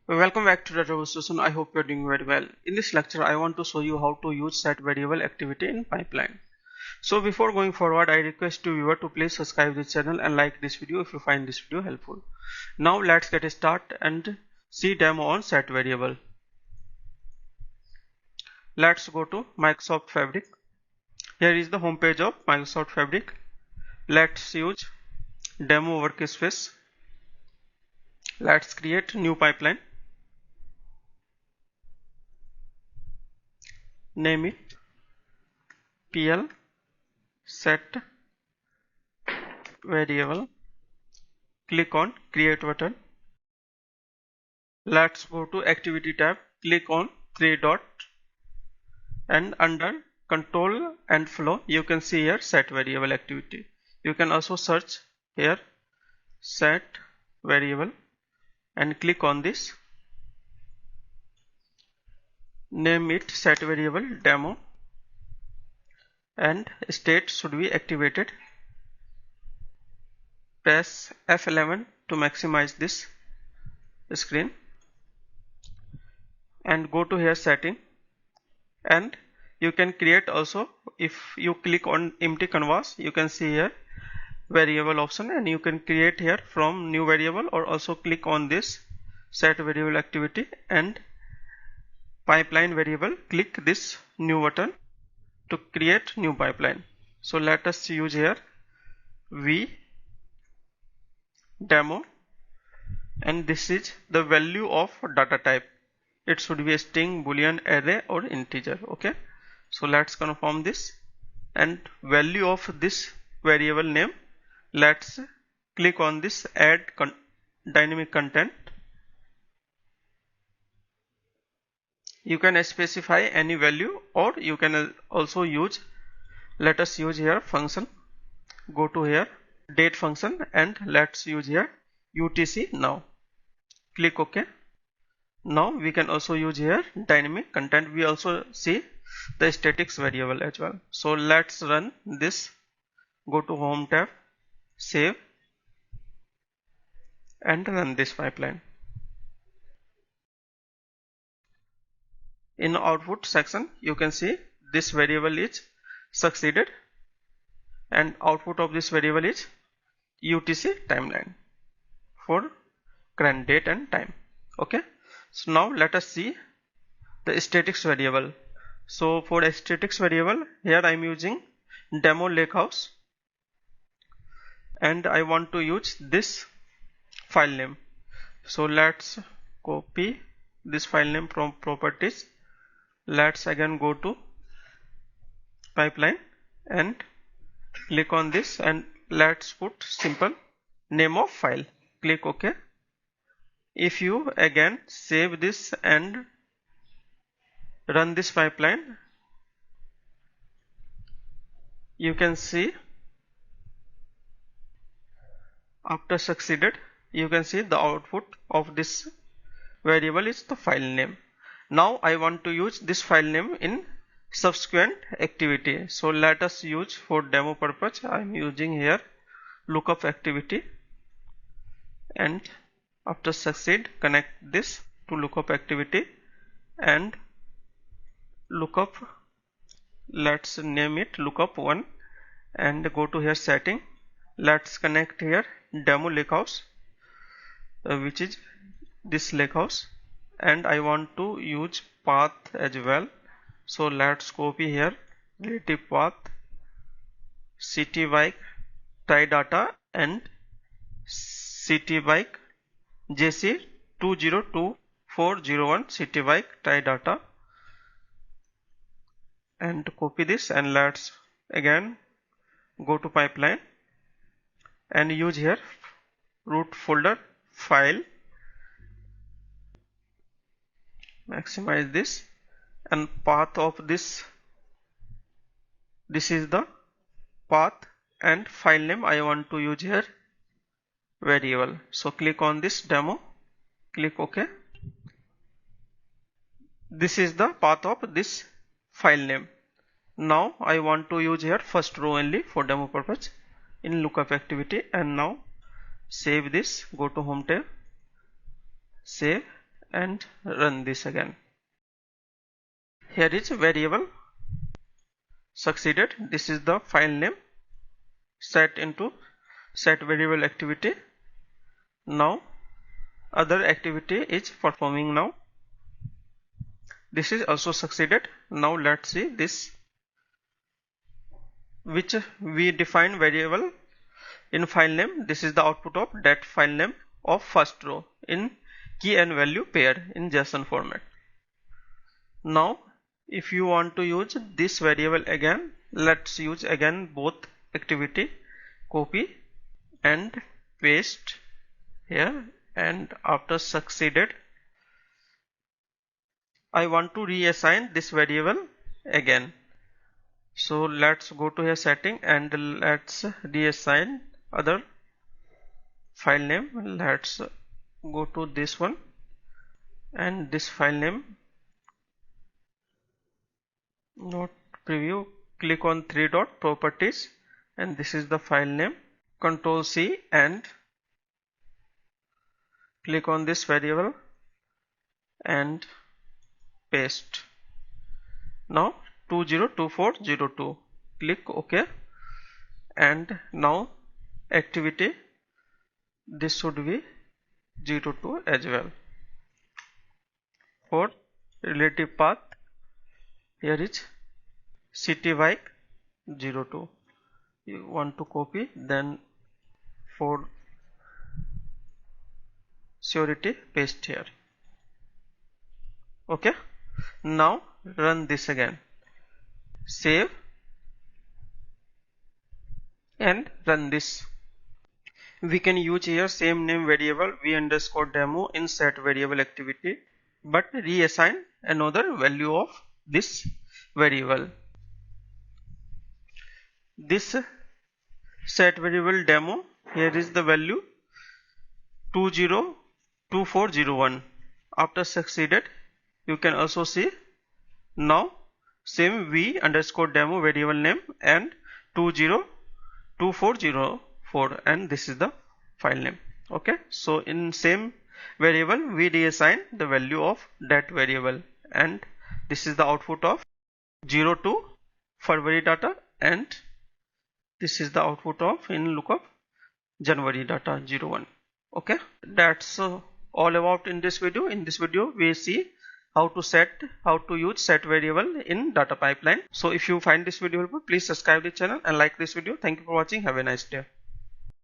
Welcome back to the demonstration. I hope you're doing very well. In this lecture, I want to show you how to use set variable activity in pipeline. So before going forward, I request you viewer to please subscribe this channel and like this video if you find this video helpful. Now let's get started and see demo on set variable. Let's go to Microsoft Fabric. Here is the home page of Microsoft Fabric. Let's use demo workspace. Let's create new pipeline. Name it PL set variable. Click on create button. Let's go to activity tab. Click on three dot and under control and flow you can see here set variable activity. You can also search here set variable and click on this. Name it set variable demo and state should be activated. Press F11 to maximize this screen and go to here setting, and you can create also. If you click on empty canvas you can see here variable option and you can create here from new variable, or also click on this set variable activity and pipeline variable. Click this new button to create new pipeline. So let us use here v demo, and this is the value of data type. It should be a string, boolean, array or integer. Okay, so let's confirm this, and value of this variable name, let's click on this add dynamic content. You can specify any value or you can also use, let us use here function. Go to here date function and let's use here UTC now. Click OK. Now we can also use here dynamic content. We also see the statics variable as well. So let's run this. Go to home tab, save and run this pipeline. In output section you can see this variable is succeeded and output of this variable is UTC timeline for current date and time. Okay, so now let us see the statics variable. So for a statics variable, here I am using demo lakehouse and I want to use this file name. So let's copy this file name from properties. Let's again go to pipeline and click on this and let's put simple name of file. Click OK. If you again save this and run this pipeline, you can see after succeeded you can see the output of this variable is the file name. Now I want to use this file name in subsequent activity. So let us use for demo purpose. I am using here lookup activity, and after succeed connect this to lookup activity and lookup, let's name it lookup 1 and go to here setting. Let's connect here demo lakehouse, which is this lakehouse, and I want to use path as well. So let's copy here relative path city bike tie data and city bike JC 202401 city bike tie data, and copy this and let's again go to pipeline and use here root folder file, maximize this, and path of this is the path, and file name I want to use here variable. So click on this demo, click OK. This is the path of this file name. Now I want to use here first row only for demo purpose in lookup activity, and now save this. Go to home tab, save and run this again. Here is variable succeeded. This is the file name set into set variable activity. Now other activity is performing now. This is also succeeded. Now let's see this, which we define variable in file name. This is the output of that file name of first row in key and value pair in JSON format. Now if you want to use this variable again, let's use again both activity, copy and paste here, and after succeeded I want to reassign this variable again. So let's go to here setting and let's reassign other file name. Let's go to this one and this file name, not preview, click on 3 dot properties and this is the file name. Control C and click on this variable and paste. Now 202402, click OK, and now activity, this should be 02 as well. For relative path, here is city bike 02. You want to copy, then for surety paste here. Okay, now run this again, save and run this. We can use here same name variable v_demo in set variable activity, but reassign another value of this variable. This set variable demo, here is the value 202401. After succeeded, you can also see now same v_demo variable name and 202404, and this is the file name. Okay, so in same variable we reassign the value of that variable, and this is the output of 02 February data, and this is the output of in lookup January data 01. Okay, that's all about in this video. In this video we see how to use set variable in data pipeline. So if you find this video helpful, please subscribe the channel and like this video. Thank you for watching. Have a nice day.